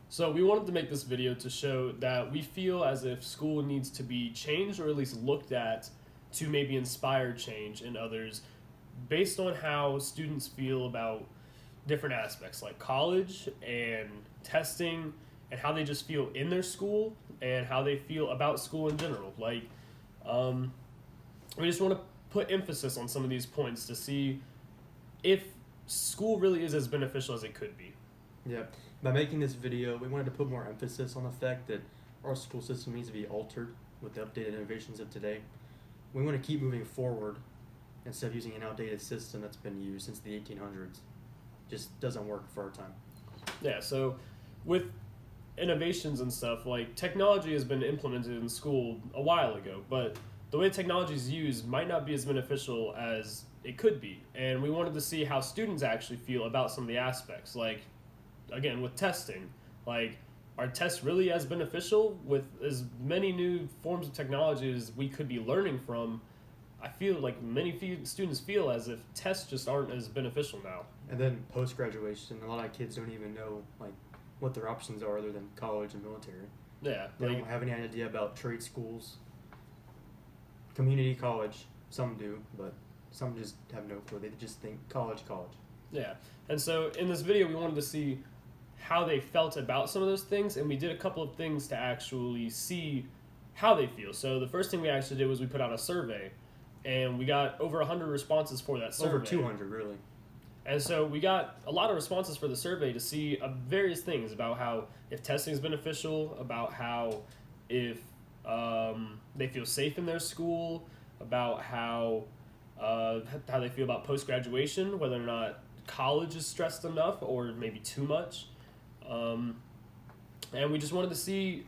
So we wanted to make this video to show that we feel as if school needs to be changed or at least looked at to maybe inspire change in others based on how students feel about different aspects like college and testing and how they just feel in their school and how they feel about school in general. We just want to put emphasis on some of these points to see if school really is as beneficial as it could be. Yeah. By making this video, we wanted to put more emphasis on the fact that our school system needs to be altered with the updated innovations of today. We want to keep moving forward instead of using an outdated system that's been used since the 1800s. Just doesn't work for our time. Yeah, so with innovations and stuff, like technology has been implemented in school a while ago, but the way technology is used might not be as beneficial as it could be. And we wanted to see how students actually feel about some of the aspects. Like, again, with testing, like, are tests really as beneficial with as many new forms of technology as we could be learning from? I feel like many students feel as if tests just aren't as beneficial now. And then post-graduation, a lot of kids don't even know like what their options are other than college and military. Yeah. They don't have any idea about trade schools, community college. Some do, but some just have no clue. They just think college. Yeah. And so in this video, we wanted to see how they felt about some of those things, and we did a couple of things to actually see how they feel. So the first thing we actually did was we put out a survey, and we got over 100 responses for that survey. Over 200, really. And so we got a lot of responses for the survey to see various things about how if testing is beneficial, about how if they feel safe in their school, about how they feel about post-graduation, whether or not college is stressed enough or maybe too much. And we just wanted to see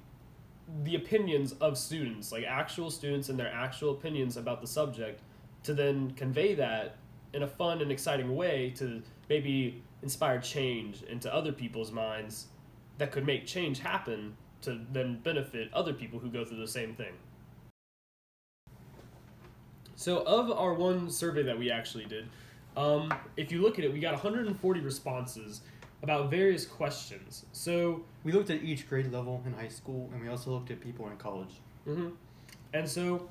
the opinions of students, like actual students and their actual opinions about the subject, to then convey that in a fun and exciting way to maybe inspire change into other people's minds that could make change happen to then benefit other people who go through the same thing. So of our one survey that we actually did, if you look at it, we got 140 responses about various questions. So we looked at each grade level in high school, and we also looked at people in college. Mm-hmm. And so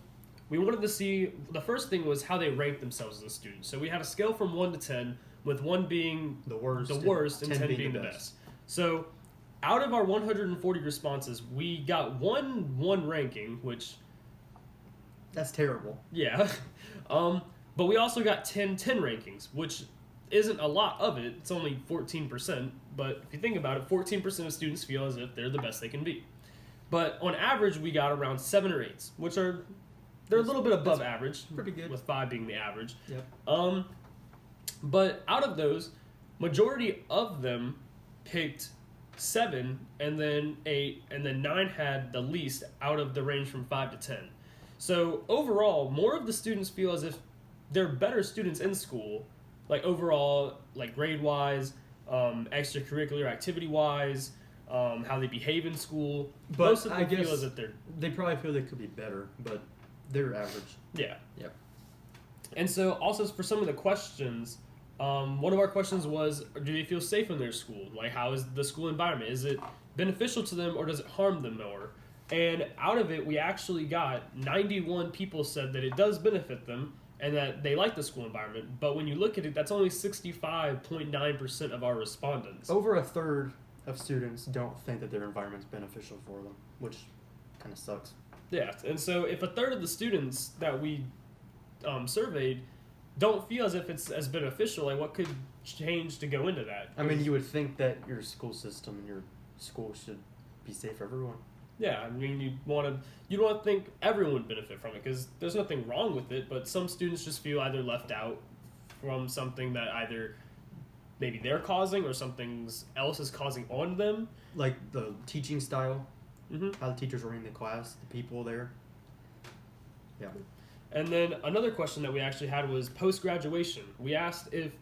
we wanted to see, the first thing was how they ranked themselves as a student. So we had a scale from 1 to 10, with 1 being the worst and 10 being the best. So out of our 140 responses, we got one ranking, which... That's terrible. Yeah. But we also got 10 rankings, which isn't a lot of it. It's only 14%. But if you think about it, 14% of students feel as if they're the best they can be. But on average, we got around 7 or 8, which are... They're a little bit above average. Pretty good. With 5 being the average. Yep. But out of those, majority of them picked 7, and then 8, and then 9 had the least out of the range from 5 to 10. So overall, more of the students feel as if they're better students in school, like overall, like grade-wise, extracurricular activity-wise, how they behave in school. But most of them feel as if they probably feel they could be better, but they're average. Yeah. Yep. And so also for some of the questions, one of our questions was, do they feel safe in their school? Like, how is the school environment? Is it beneficial to them or does it harm them more? And out of it, we actually got 91 people said that it does benefit them and that they like the school environment. But when you look at it, that's only 65.9% of our respondents. Over a third of students don't think that their environment's beneficial for them, which kind of sucks. Yeah, and so if a third of the students that we surveyed don't feel as if it's as beneficial, like what could change to go into that? I mean, you would think that your school system and your school should be safe for everyone. Yeah, I mean, you want to think everyone would benefit from it because there's nothing wrong with it, but some students just feel either left out from something that either maybe they're causing or something else is causing on them. Like the teaching style, mm-hmm. how the teachers are running the class, the people there. Yeah. And then another question that we actually had was post-graduation. We asked if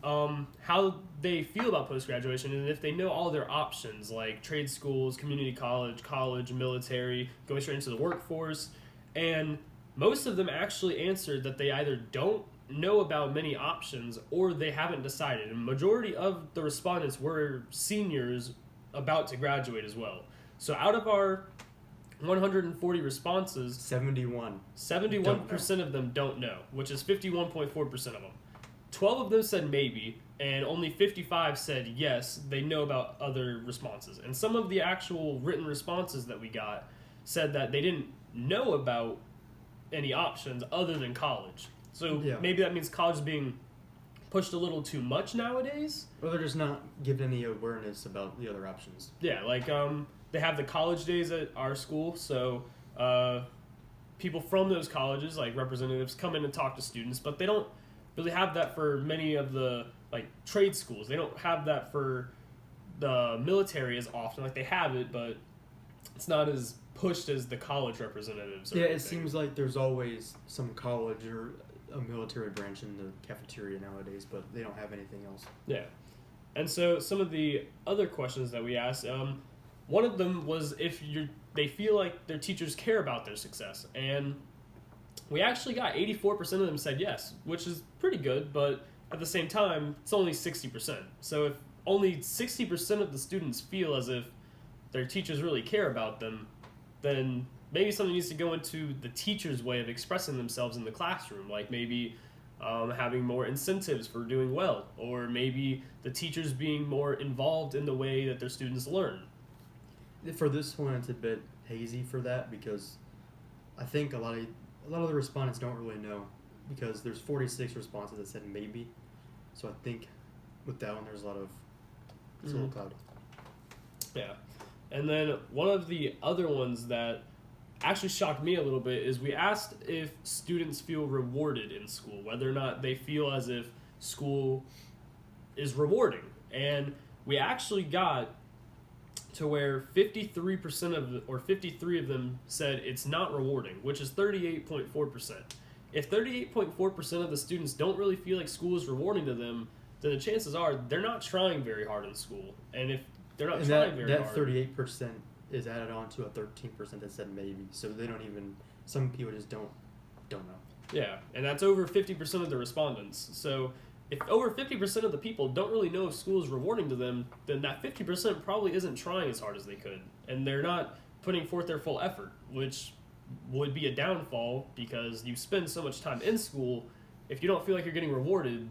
how they feel about post-graduation and if they know all their options, like trade schools, community college, military, going straight into the workforce. And most of them actually answered that they either don't know about many options or they haven't decided. And majority of the respondents were seniors about to graduate as well. So out of our 140 responses, 71% of them don't know, which is 51.4% of them. 12 of them said maybe, and only 55 said yes, they know about other responses. And some of the actual written responses that we got said that they didn't know about any options other than college. So maybe that means college is being pushed a little too much nowadays. Or they're just not given any awareness about the other options. Yeah, like they have the college days at our school, so people from those colleges, like representatives, come in and talk to students, but they don't really have that for many of the like trade schools. They don't have that for the military as often. Like they have it, but it's not as pushed as the college representatives. Or anything. It seems like there's always some college or a military branch in the cafeteria nowadays, but they don't have anything else. Yeah. And so some of the other questions that we asked, one of them was if they feel like their teachers care about their success. And we actually got 84% of them said yes, which is pretty good, but at the same time, it's only 60%. So if only 60% of the students feel as if their teachers really care about them, then maybe something needs to go into the teacher's way of expressing themselves in the classroom, like maybe having more incentives for doing well, or maybe the teachers being more involved in the way that their students learn. For this one, it's a bit hazy for that because I think a lot of the respondents don't really know because there's 46 responses that said maybe. So I think with that one, there's a lot of it's a little cloudy. Yeah. And then one of the other ones that actually shocked me a little bit is we asked if students feel rewarded in school, whether or not they feel as if school is rewarding. And we actually got to where 53% of them said it's not rewarding, which is 38.4%. If 38.4% of the students don't really feel like school is rewarding to them, then the chances are they're not trying very hard in school. And if they're not trying very hard, that 38% is added on to a 13% that said maybe. So they don't even. Some people just don't know. Yeah, and that's over 50% of the respondents. So if over 50% of the people don't really know if school is rewarding to them, then that 50% probably isn't trying as hard as they could, and they're not putting forth their full effort, which would be a downfall because you spend so much time in school. If you don't feel like you're getting rewarded,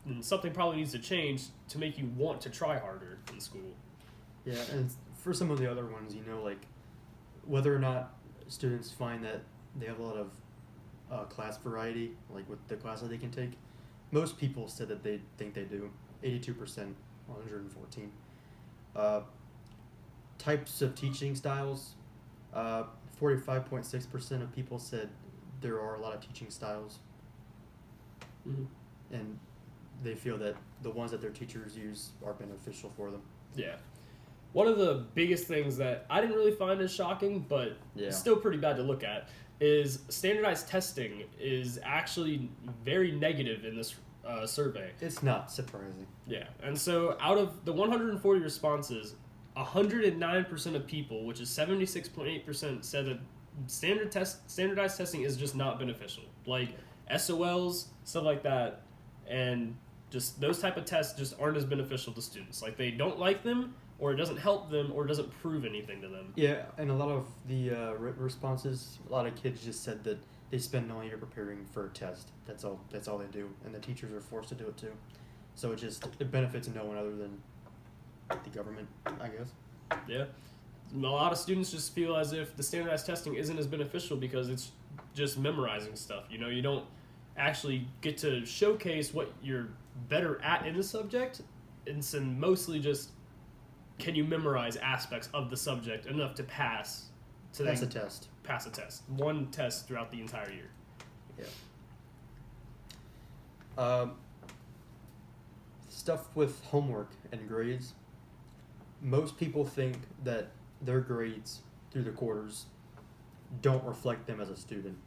then something probably needs to change to make you want to try harder in school. Yeah, and for some of the other ones, like whether or not students find that they have a lot of class variety, like with the class that they can take, most people said that they think they do. 82%, 114. Types of teaching styles, 45.6% of people said there are a lot of teaching styles. Mm-hmm. And they feel that the ones that their teachers use are beneficial for them. Yeah. One of the biggest things that I didn't really find as shocking, but still pretty bad to look at, is standardized testing is actually very negative in this survey. It's not surprising. Yeah, and so out of the 140 responses, 109% of people, which is 76.8%, said that standardized testing is just not beneficial. Like SOLs, stuff like that, and just those type of tests just aren't as beneficial to students. Like they don't like them, or it doesn't help them, or it doesn't prove anything to them. Yeah, and a lot of the responses, a lot of kids just said that they spend all year preparing for a test. That's all they do, and the teachers are forced to do it too. So it benefits no one other than the government, I guess. Yeah. A lot of students just feel as if the standardized testing isn't as beneficial because it's just memorizing stuff. You don't actually get to showcase what you're better at in the subject. It's mostly just, can you memorize aspects of the subject enough to pass a test. Pass a test. One test throughout the entire year. Yeah. Stuff with homework and grades. Most people think that their grades through the quarters don't reflect them as a student.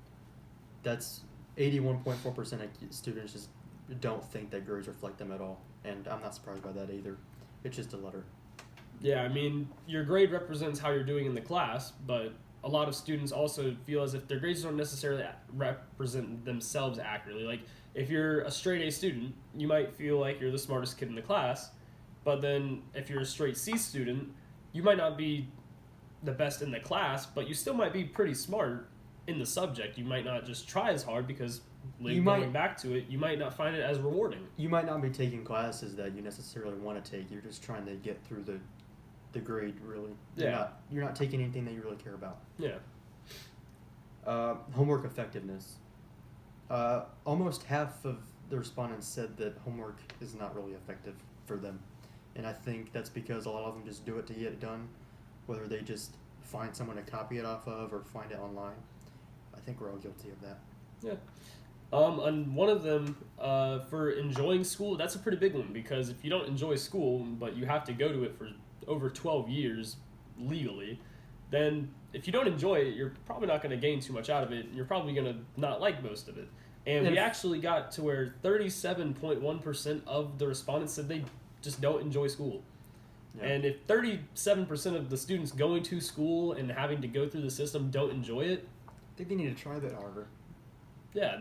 That's 81.4% of students just don't think that grades reflect them at all. And I'm not surprised by that either. It's just a letter. Yeah, I mean, your grade represents how you're doing in the class, but a lot of students also feel as if their grades don't necessarily represent themselves accurately. Like, if you're a straight A student, you might feel like you're the smartest kid in the class, but then if you're a straight C student, you might not be the best in the class, but you still might be pretty smart in the subject. You might not just try as hard because going back to it, you might not find it as rewarding. You might not be taking classes that you necessarily want to take. You're just trying to get through the grade, really. You're not taking anything that you really care about. Yeah. Homework effectiveness. Almost half of the respondents said that homework is not really effective for them. And I think that's because a lot of them just do it to get it done, whether they just find someone to copy it off of or find it online. I think we're all guilty of that. Yeah. And one of them, for enjoying school, that's a pretty big one, because if you don't enjoy school, but you have to go to it for over 12 years legally, then if you don't enjoy it, you're probably not going to gain too much out of it. You're probably going to not like most of it. And we actually got to where 37.1% of the respondents said they just don't enjoy school. Yeah. And if 37% of the students going to school and having to go through the system don't enjoy it, I think they need to try that harder. Yeah,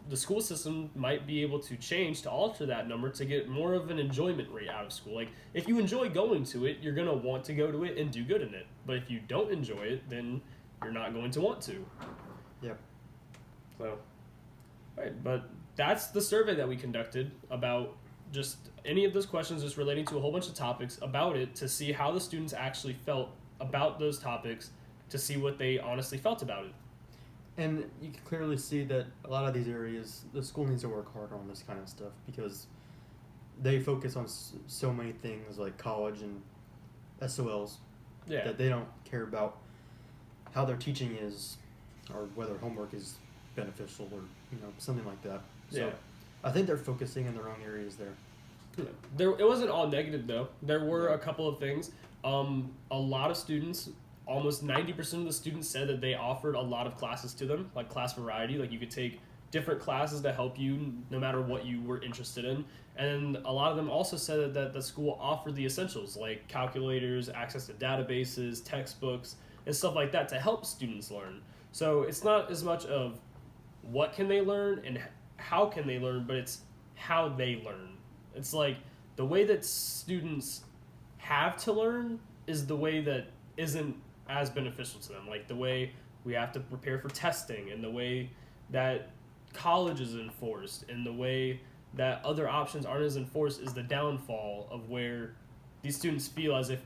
the school system might be able to change to alter that number to get more of an enjoyment rate out of school. Like, if you enjoy going to it, you're going to want to go to it and do good in it. But if you don't enjoy it, then you're not going to want to. Yep. So, right, but that's the survey that we conducted about just any of those questions just relating to a whole bunch of topics about it, to see how the students actually felt about those topics, to see what they honestly felt about it. And you can clearly see that a lot of these areas, the school needs to work harder on this kind of stuff, because they focus on so many things like college and SOLs that they don't care about how their teaching is or whether homework is beneficial or something like that. So I think they're focusing in the wrong areas there. It wasn't all negative, though. There were a couple of things. A lot of students, almost 90% of the students, said that they offered a lot of classes to them, like class variety. Like, you could take different classes to help you no matter what you were interested in. And a lot of them also said that the school offered the essentials, like calculators, access to databases, textbooks, and stuff like that to help students learn. So it's not as much of what can they learn and how can they learn, but it's how they learn. It's like the way that students have to learn is the way that isn't as beneficial to them. Like the way we have to prepare for testing, and the way that college is enforced, and the way that other options aren't as enforced is the downfall of where these students feel as if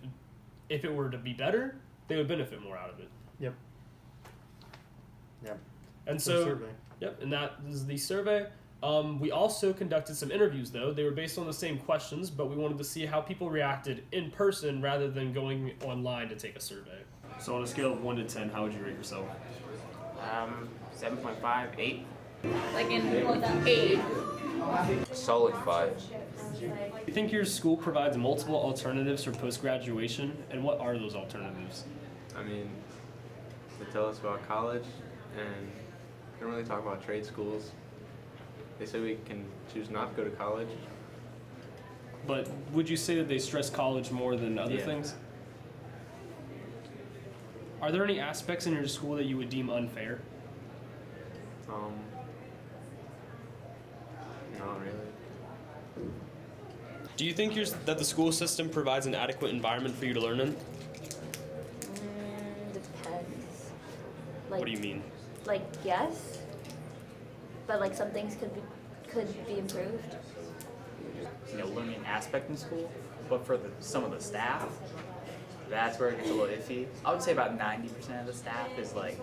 it were to be better, they would benefit more out of it. Yep. And so, and that is the survey. We also conducted some interviews, though. They were based on the same questions, but we wanted to see how people reacted in person rather than going online to take a survey. So on a scale of 1 to 10, how would you rate yourself? 7.5, 8. Like in 8. Solid 5. You think your school provides multiple alternatives for post-graduation, and what are those alternatives? I mean, they tell us about college, and they don't really talk about trade schools. They say we can choose not to go to college. But would you say that they stress college more than other things? Are there any aspects in your school that you would deem unfair? Not really. Do you think that the school system provides an adequate environment for you to learn in? Depends. What do you mean? Like, yes, but like some things could be improved. Learning aspect in school, but for some of the staff, that's where it gets a little iffy. I would say about 90% of the staff is like,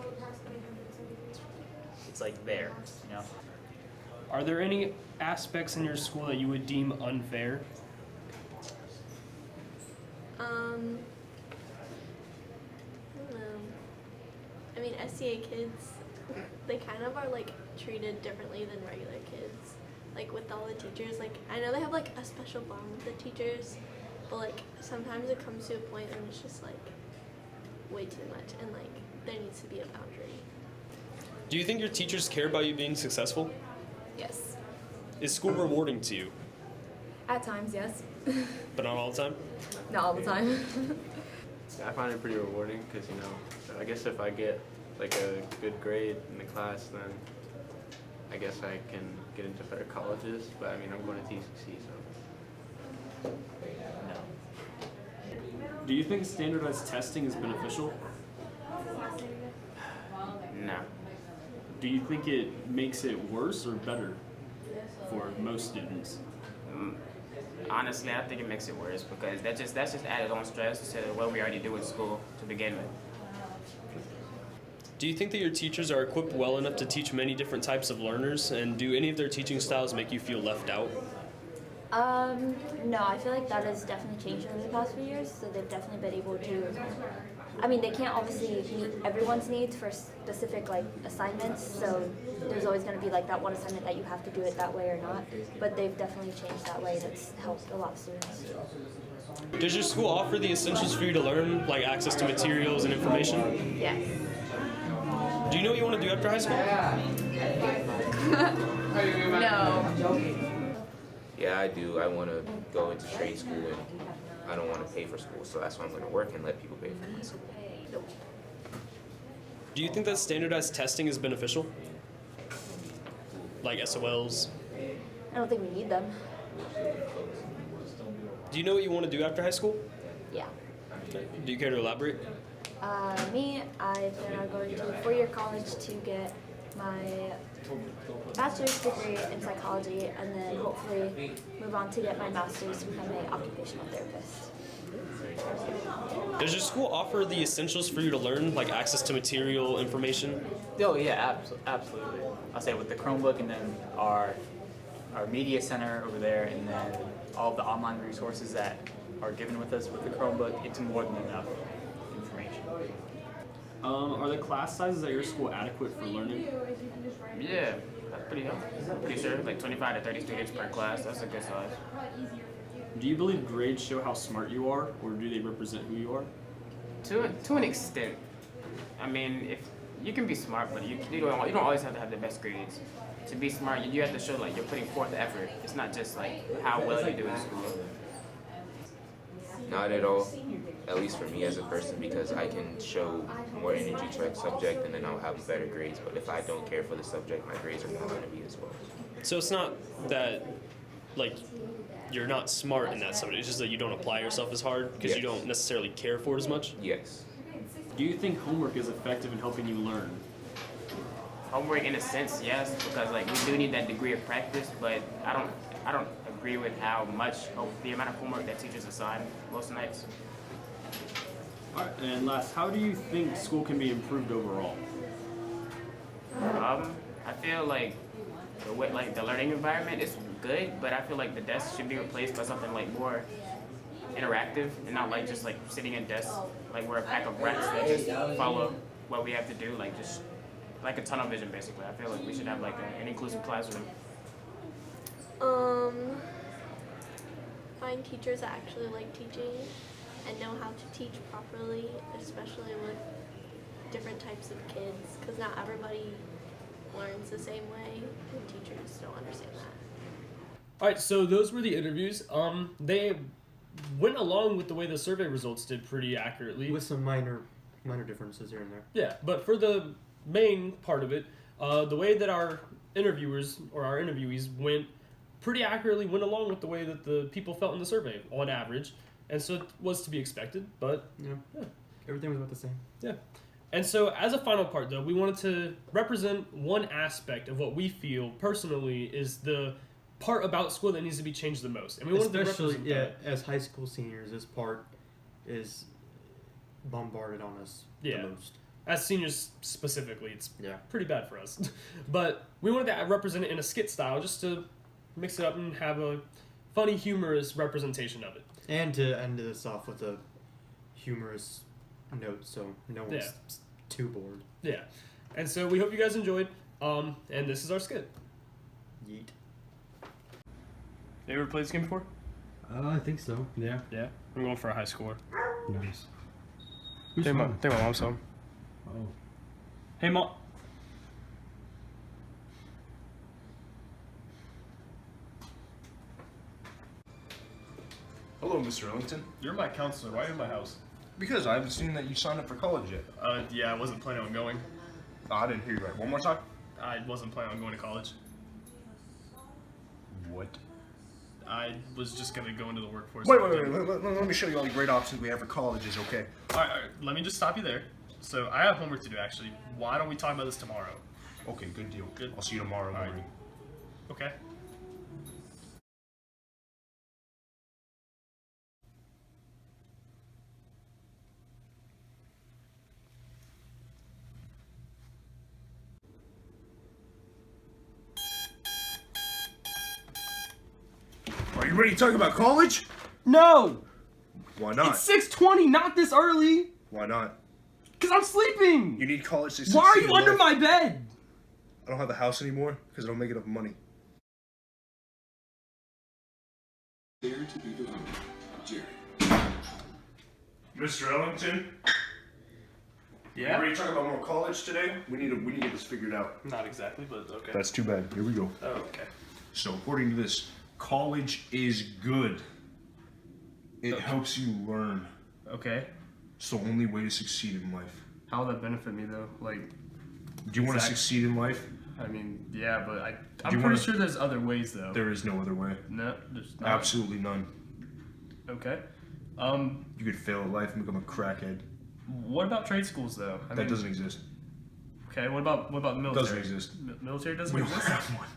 it's like there, Are there any aspects in your school that you would deem unfair? I don't know. I mean, SCA kids, they kind of are like treated differently than regular kids. Like with all the teachers, like I know they have like a special bond with the teachers, but like sometimes it comes to a point when it's just like way too much, and like there needs to be a boundary. Do you think your teachers care about you being successful? Yes. Is school rewarding to you? At times, yes. But not all the time? Not all the time. I find it pretty rewarding because, I guess if I get like a good grade in the class, then I guess I can get into better colleges. But I mean, I'm going to TCC, so. no. Do you think standardized testing is beneficial? No. Do you think it makes it worse or better for most students? Honestly, I think it makes it worse because that's just added on stress to what we already do in school to begin with. Do you think that your teachers are equipped well enough to teach many different types of learners, and do any of their teaching styles make you feel left out? No, I feel like that has definitely changed over the past few years, so they've definitely been able to, I mean, they can't obviously meet everyone's needs for specific, like, assignments, so there's always going to be, like, that one assignment that you have to do it that way or not, but they've definitely changed that way, and it's helped a lot of students. Does your school offer the essentials for you to learn, like access to materials and information? Yes. Do you know what you want to do after high school? No. Yeah, I do. I want to go into trade school, and I don't want to pay for school, so that's why I'm going to work and let people pay for my school. Do you think that standardized testing is beneficial? Like SOLs? I don't think we need them. Do you know what you want to do after high school? Yeah. Do you care to elaborate? Me, I plan on going to a four-year college to get my bachelor's degree in psychology and then hopefully move on to get my master's to become an occupational therapist. Does your school offer the essentials for you to learn, like access to material, information? Oh yeah, absolutely. I'll say with the Chromebook and then our media center over there, and then all of the online resources that are given with us with the Chromebook, it's more than enough information. Are the class sizes at your school adequate for learning? Yeah, that's pretty sure. Like 25 to 30 students per class. That's a good size. Do you believe grades show how smart you are, or do they represent who you are? To an extent. I mean, if you can be smart, but you don't always have to have the best grades. To be smart, you have to show like you're putting forth effort. It's not just like how well you do in school. Not at all, at least for me as a person, because I can show more energy to a subject and then I'll have better grades. But if I don't care for the subject, my grades are not going to be as well. So it's not that, like, you're not smart in that subject. It's just that you don't apply yourself as hard because you Yes. don't necessarily care for it as much? Yes. Do you think homework is effective in helping you learn? Homework, in a sense, yes, because like we do need that degree of practice. But I don't agree with how much the amount of homework that teachers assign most nights. All right, and last, how do you think school can be improved overall? I feel like the learning environment is good, but I feel like the desks should be replaced by something like more interactive and not like just like sitting in desks like we're a pack of rats that just follow what we have to do, like just like a tunnel vision basically. I feel like we should have like an inclusive classroom. Find teachers that actually like teaching and know how to teach properly, especially with different types of kids, because not everybody learns the same way, and teachers don't understand that. All right, so those were the interviews. They went along with the way the survey results did pretty accurately. With some minor differences here and there. Yeah, but for the main part of it, the way that our interviewers or our interviewees went pretty accurately went along with the way that the people felt in the survey on average, and so it was to be expected. But Yeah. Everything was about the same. yeah. And so as a final part, though, we wanted to represent one aspect of what we feel personally is the part about school that needs to be changed the most, and we wanted to Especially, represent that. as high school seniors, this part is bombarded on us Yeah. the most. As seniors specifically, it's Yeah. pretty bad for us. But we wanted to represent it in a skit style just to mix it up and have a funny, humorous representation of it. And to end this off with a humorous note so no one's Yeah. too bored. Yeah. And so we hope you guys enjoyed. And this is our skit. Yeet. You ever played this game before? I think so. Yeah. Yeah. I'm going for a high score. Nice. Think my mom's home. Oh. Hey, Mom. Hello, Mr. Ellington. You're my counselor. Why are you in my house? Because I haven't seen that you signed up for college yet. Yeah, I wasn't planning on going. I didn't hear you right. One more time. I wasn't planning on going to college. What? I was just gonna go into the workforce. Wait. Let me show you all the great options we have for colleges, okay? All right, let me just stop you there. So I have homework to do, actually. Why don't we talk about this tomorrow? Okay, good deal. Good. I'll see you tomorrow All right. morning. Okay. Are you ready to talk about college? No! Why not? It's 6:20, not this early! Why not? Because I'm sleeping! You need college to succeed Why are you in under life. my bed? I don't have a house anymore because I don't make enough money. There to be developed. Garrit. Mr. Ellington, you ready to talk about more college today? We need to get this figured out. Not exactly, but okay. That's too bad. Here we go. Oh, okay. So according to this, college is good. It Okay. helps you learn. Okay. It's the only way to succeed in life. How will that benefit me, though? Like, Do you want to Exact- succeed in life? I mean, yeah, but I'm you pretty wanna- sure there's other ways, though. There is no other way. No, there's not. Absolutely none. Okay. You could fail at life and become a crackhead. What about trade schools, though? I That mean, doesn't exist. Okay, what about the military? Doesn't exist. Military doesn't We don't exist? have one.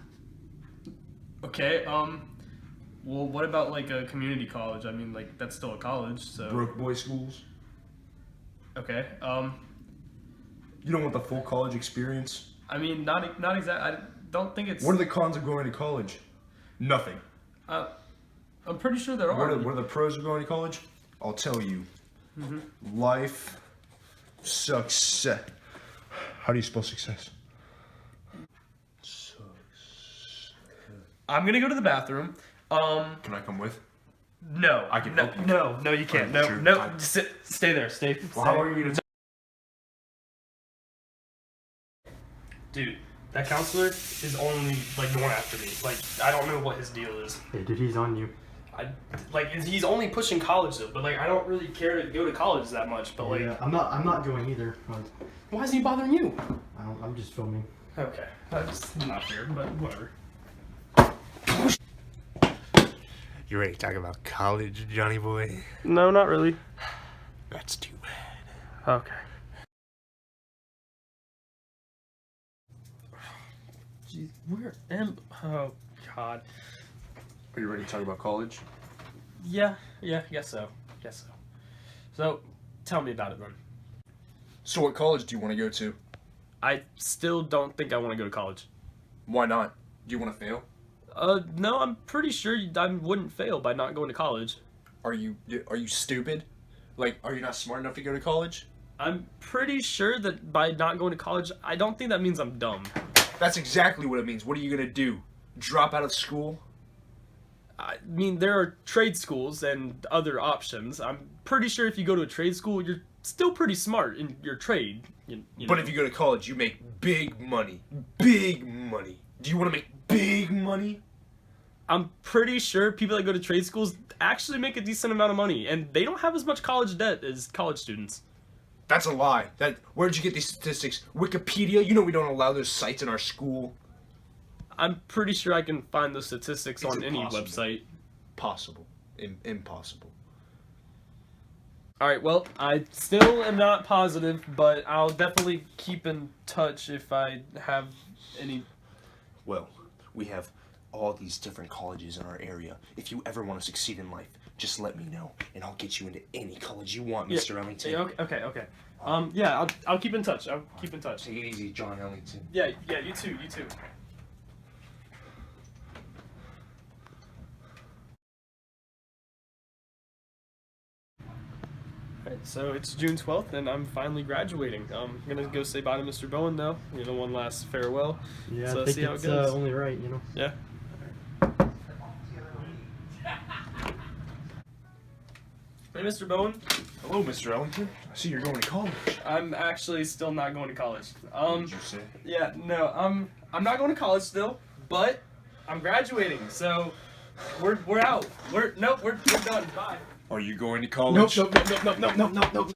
Okay, well, what about, like, a community college? I mean, like, that's still a college, so... Broke boy schools. Okay, You don't want the full college experience. I mean, not exact. I don't think it's... What are the cons of going to college? Nothing. I'm pretty sure there are. What are the pros of going to college? I'll tell you. Life, success. How do you spell success? I'm gonna go to the bathroom. Can I come with? No. I can no, help you. No, you can't. No, True. no. Stay there. Stay. Well, how long are you gonna Dude, that counselor is only, like, going after me. Like, I don't know what his deal is. Hey, dude, he's on you. He's only pushing college, though. But, like, I don't really care to go to college that much. But, like, Yeah, I'm not going either. why is he bothering you? I'm just filming. Okay, that's not fair, but whatever. You ready to talk about college, Johnny boy? No, not really. That's too bad. Okay. Jeez, where am? Oh God. Are you ready to talk about college? Yeah, guess so. So, tell me about it then. So what college do you want to go to? I still don't think I want to go to college. Why not? Do you want to fail? No, I'm pretty sure I wouldn't fail by not going to college. Are you stupid? Like, are you not smart enough to go to college? I'm pretty sure that by not going to college, I don't think that means I'm dumb. That's exactly what it means. What are you gonna do? Drop out of school? I mean, there are trade schools and other options. I'm pretty sure if you go to a trade school, you're still pretty smart in your trade. You But know. if you go to college, you make big money. Big money. Do you want to make big money? I'm pretty sure people that go to trade schools actually make a decent amount of money, and they don't have as much college debt as college students. That's a lie. Where'd you get these statistics? Wikipedia? You know we don't allow those sites in our school. I'm pretty sure I can find those statistics It's on any impossible. website. Possible. Impossible. Alright, well, I still am not positive, but I'll definitely keep in touch if I have any... Well, we have all these different colleges in our area. If you ever want to succeed in life, just let me know, and I'll get you into any college you want, Mr. Ellington. Yeah, okay. Yeah, I'll keep in touch. Take it easy, John Ellington. Yeah, you too. Alright, so it's June 12th, and I'm finally graduating. I'm gonna go say bye to Mr. Bowen, though. One last farewell. Yeah, So I think see how it it's goes. only right, you know. Yeah. Hey, Mr. Bowen. Hello, Mr. Ellington. I see you're going to college. I'm actually still not going to college. What did you say? Yeah, no, I'm not going to college still, but I'm graduating, so we're out. We're done. Bye. Are you going to college? Nope.